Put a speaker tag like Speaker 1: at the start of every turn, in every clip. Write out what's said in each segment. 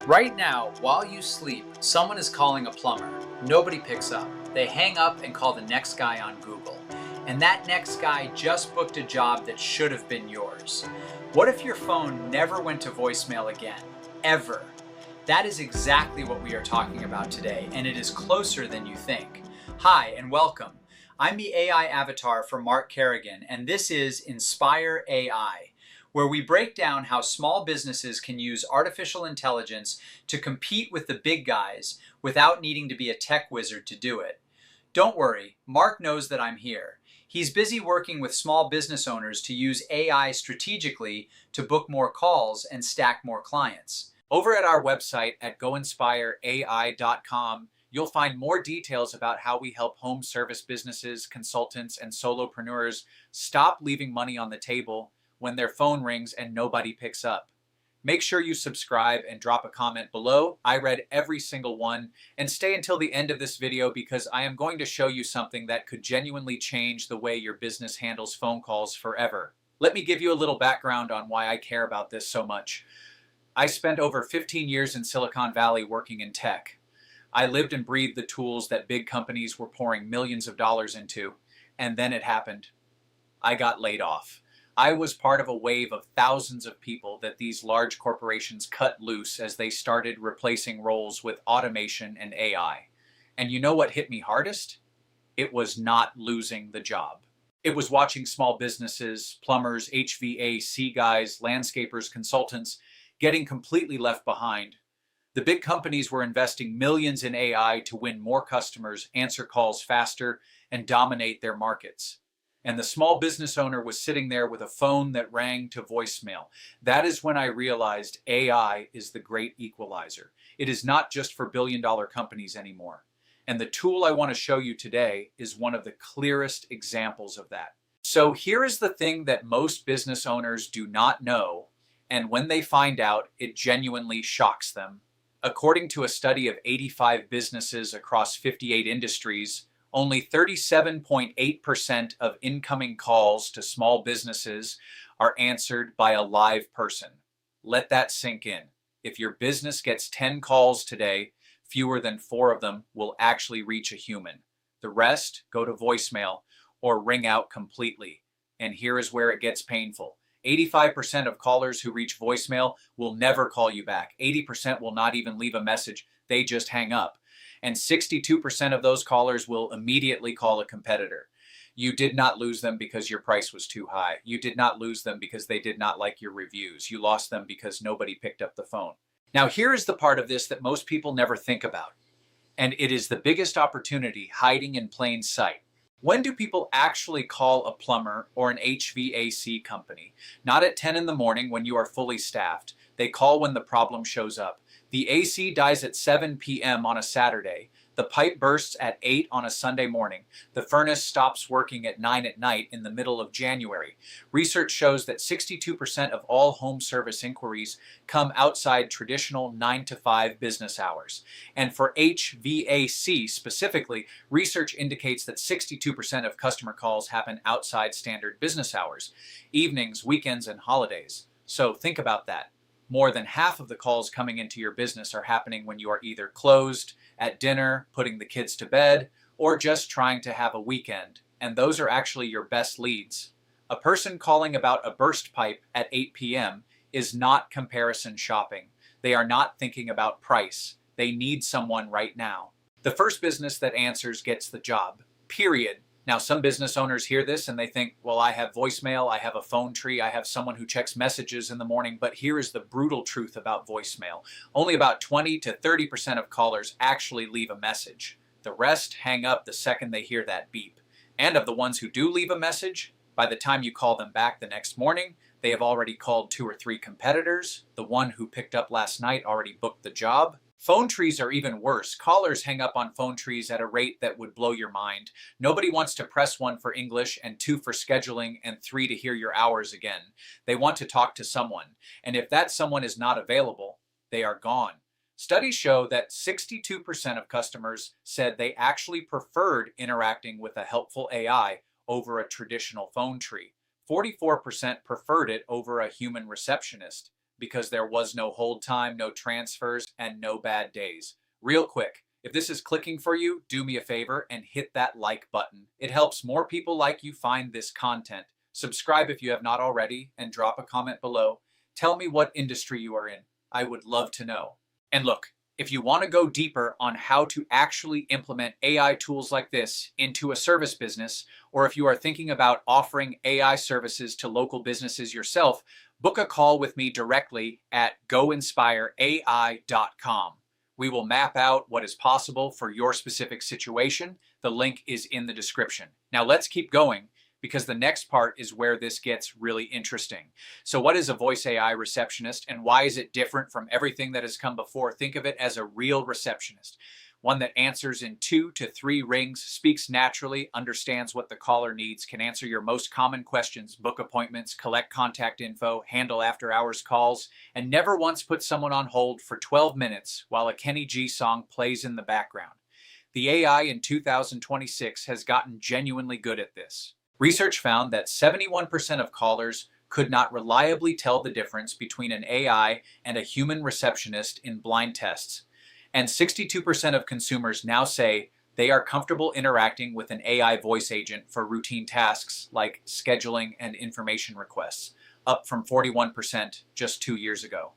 Speaker 1: Right now, while you sleep, someone is calling a plumber. Nobody picks up. They hang up and call the next guy on Google. And that next guy just booked a job that should have been yours. What if your phone never went to voicemail again? Ever? That is exactly what we are talking about today, and it is closer than you think. Hi, and welcome. I'm the AI avatar for Mark Kerrigan, and this is Inspire AI, where we break down how small businesses can use artificial intelligence to compete with the big guys without needing to be a tech wizard to do it. Don't worry, Mark knows that I'm here. He's busy working with small business owners to use AI strategically to book more calls and stack more clients. Over at our website at goinspireai.com, you'll find more details about how we help home service businesses, consultants, and solopreneurs stop leaving money on the table when their phone rings and nobody picks up. Make sure you subscribe and drop a comment below. I read every single one, and stay until the end of this video because I am going to show you something that could genuinely change the way your business handles phone calls forever. Let me give you a little background on why I care about this so much. I spent over 15 years in Silicon Valley working in tech. I lived and breathed the tools that big companies were pouring millions of dollars into, and then it happened. I got laid off. I was part of a wave of thousands of people that these large corporations cut loose as they started replacing roles with automation and AI. And you know what hit me hardest? It was not losing the job. It was watching small businesses, plumbers, HVAC guys, landscapers, consultants, getting completely left behind. The big companies were investing millions in AI to win more customers, answer calls faster, and dominate their markets. And the small business owner was sitting there with a phone that rang to voicemail. That is when I realized AI is the great equalizer. It is not just for billion-dollar companies anymore. And the tool I want to show you today is one of the clearest examples of that. So here is the thing that most business owners do not know, and when they find out, it genuinely shocks them. According to a study of 85 businesses across 58 industries, only 37.8% of incoming calls to small businesses are answered by a live person. Let that sink in. If your business gets 10 calls today, fewer than 4 of them will actually reach a human. The rest go to voicemail or ring out completely. And here is where it gets painful. 85% of callers who reach voicemail will never call you back. 80% will not even leave a message. They just hang up. And 62% of those callers will immediately call a competitor. You did not lose them because your price was too high. You did not lose them because they did not like your reviews. You lost them because nobody picked up the phone. Now, here is the part of this that most people never think about. And it is the biggest opportunity hiding in plain sight. When do people actually call a plumber or an HVAC company? Not at 10 in the morning when you are fully staffed. They call when the problem shows up. The AC dies at 7 p.m. on a Saturday. The pipe bursts at 8 on a Sunday morning. The furnace stops working at 9 at night in the middle of January. Research shows that 62% of all home service inquiries come outside traditional 9 to 5 business hours. And for HVAC specifically, research indicates that 62% of customer calls happen outside standard business hours, evenings, weekends, and holidays. So think about that. More than half of the calls coming into your business are happening when you are either closed, at dinner, putting the kids to bed, or just trying to have a weekend. And those are actually your best leads. A person calling about a burst pipe at 8 p.m. is not comparison shopping. They are not thinking about price. They need someone right now. The first business that answers gets the job, period. Now, some business owners hear this and they think, well, I have voicemail, I have a phone tree, I have someone who checks messages in the morning, but here is the brutal truth about voicemail. Only about 20 to 30% of callers actually leave a message. The rest hang up the second they hear that beep. And of the ones who do leave a message, by the time you call them back the next morning, they have already called 2 or 3 competitors. The one who picked up last night already booked the job. Phone trees are even worse. Callers hang up on phone trees at a rate that would blow your mind. Nobody wants to press 1 for English and 2 for scheduling and 3 to hear your hours again. They want to talk to someone. And if that someone is not available, they are gone. Studies show that 62% of customers said they actually preferred interacting with a helpful AI over a traditional phone tree. 44% preferred it over a human receptionist. because there was no hold time, no transfers, and no bad days. Real quick, if this is clicking for you, do me a favor and hit that like button. It helps more people like you find this content. Subscribe if you have not already, and drop a comment below. Tell me what industry you are in. I would love to know. And look, if you want to go deeper on how to actually implement AI tools like this into a service business, or if you are thinking about offering AI services to local businesses yourself, book a call with me directly at goinspireai.com. We will map out what is possible for your specific situation. The link is in the description. Now let's keep going, because the next part is where this gets really interesting. So what is a voice AI receptionist, and why is it different from everything that has come before? Think of it as a real receptionist, one that answers in 2 to 3 rings, speaks naturally, understands what the caller needs, can answer your most common questions, book appointments, collect contact info, handle after-hours calls, and never once put someone on hold for 12 minutes while a Kenny G song plays in the background. The AI in 2026 has gotten genuinely good at this. Research found that 71% of callers could not reliably tell the difference between an AI and a human receptionist in blind tests. And 62% of consumers now say they are comfortable interacting with an AI voice agent for routine tasks like scheduling and information requests, up from 41% just 2 years ago.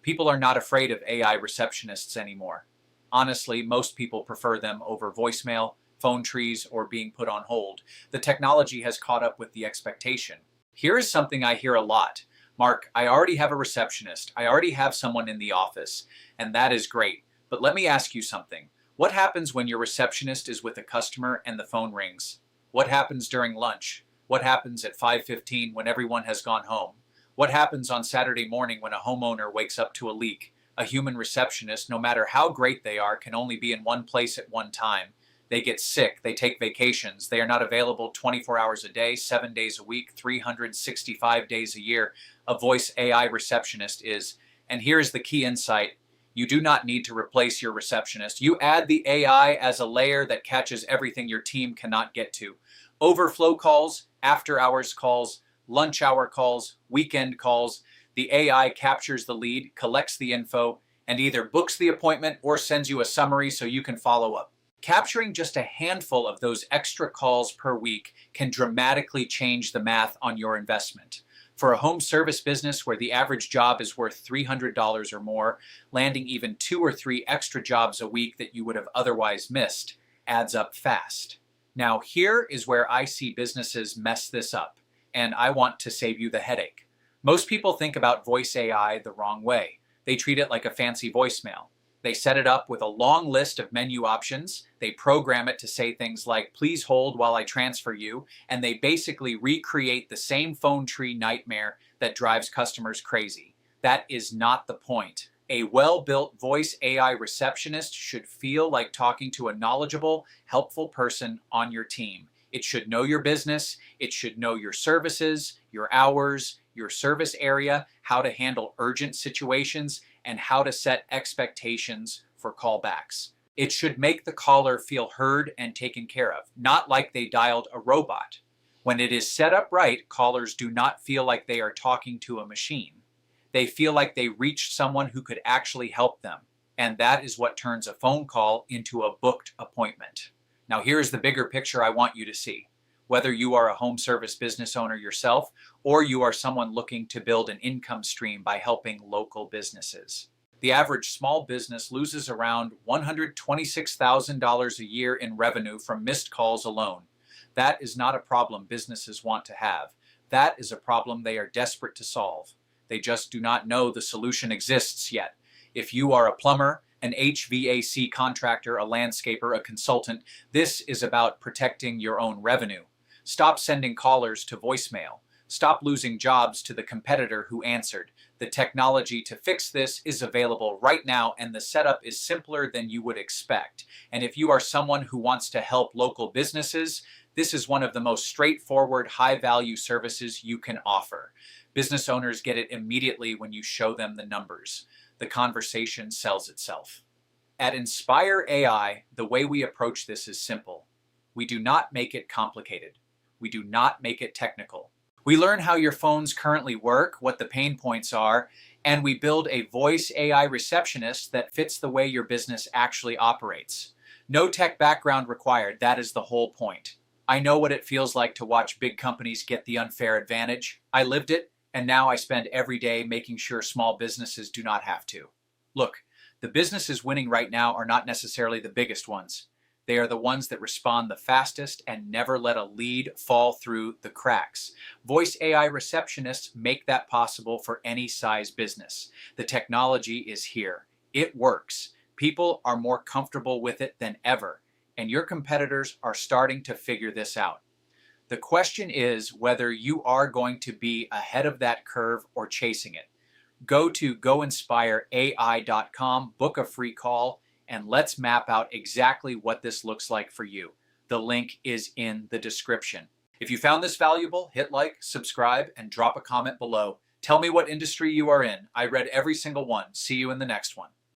Speaker 1: People are not afraid of AI receptionists anymore. Honestly, most people prefer them over voicemail, phone trees, or being put on hold. The technology has caught up with the expectation. Here is something I hear a lot. Mark, I already have a receptionist. I already have someone in the office, and that is great. But let me ask you something. What happens when your receptionist is with a customer and the phone rings? What happens during lunch? What happens at 5:15 when everyone has gone home? What happens on Saturday morning when a homeowner wakes up to a leak? A human receptionist, no matter how great they are, can only be in one place at one time. They get sick, they take vacations, they are not available 24 hours a day, 7 days a week, 365 days a year. A voice AI receptionist is. And here's the key insight. You do not need to replace your receptionist. You add the AI as a layer that catches everything your team cannot get to. Overflow calls, after hours calls, lunch hour calls, weekend calls. The AI captures the lead, collects the info, and either books the appointment or sends you a summary so you can follow up. Capturing just a handful of those extra calls per week can dramatically change the math on your investment. For a home service business where the average job is worth $300 or more, landing even 2 or 3 extra jobs a week that you would have otherwise missed adds up fast. Now, here is where I see businesses mess this up, and I want to save you the headache. Most people think about voice AI the wrong way. They treat it like a fancy voicemail. They set it up with a long list of menu options. They program it to say things like, please hold while I transfer you. And they basically recreate the same phone tree nightmare that drives customers crazy. That is not the point. A well-built voice AI receptionist should feel like talking to a knowledgeable, helpful person on your team. It should know your business. It should know your services, your hours, your service area, how to handle urgent situations, and how to set expectations for callbacks. It should make the caller feel heard and taken care of, not like they dialed a robot. When it is set up right, callers do not feel like they are talking to a machine. They feel like they reached someone who could actually help them. And that is what turns a phone call into a booked appointment. Now here's the bigger picture I want you to see. Whether you are a home service business owner yourself, or you are someone looking to build an income stream by helping local businesses. The average small business loses around $126,000 a year in revenue from missed calls alone. That is not a problem businesses want to have. That is a problem they are desperate to solve. They just do not know the solution exists yet. If you are a plumber, an HVAC contractor, a landscaper, a consultant, this is about protecting your own revenue. Stop sending callers to voicemail. Stop losing jobs to the competitor who answered. The technology to fix this is available right now, and the setup is simpler than you would expect. And if you are someone who wants to help local businesses, this is one of the most straightforward, high-value services you can offer. Business owners get it immediately when you show them the numbers. The conversation sells itself. At Inspire AI, the way we approach this is simple. We do not make it complicated. We do not make it technical. We learn how your phones currently work, what the pain points are, And we build a voice AI receptionist that fits the way your business actually operates. No tech background required, that is the whole point. I know what it feels like to watch big companies get the unfair advantage. I lived it, and now I spend every day making sure small businesses do not have to. Look, the businesses winning right now are not necessarily the biggest ones. They are the ones that respond the fastest and never let a lead fall through the cracks. Voice AI receptionists make that possible for any size business. The technology is here. It works. People are more comfortable with it than ever, and your competitors are starting to figure this out. The question is whether you are going to be ahead of that curve or chasing it. Go to goinspireai.com, book a free call, and let's map out exactly what this looks like for you. The link is in the description. If you found this valuable, hit like, subscribe, and drop a comment below. Tell me what industry you are in. I read every single one. See you in the next one.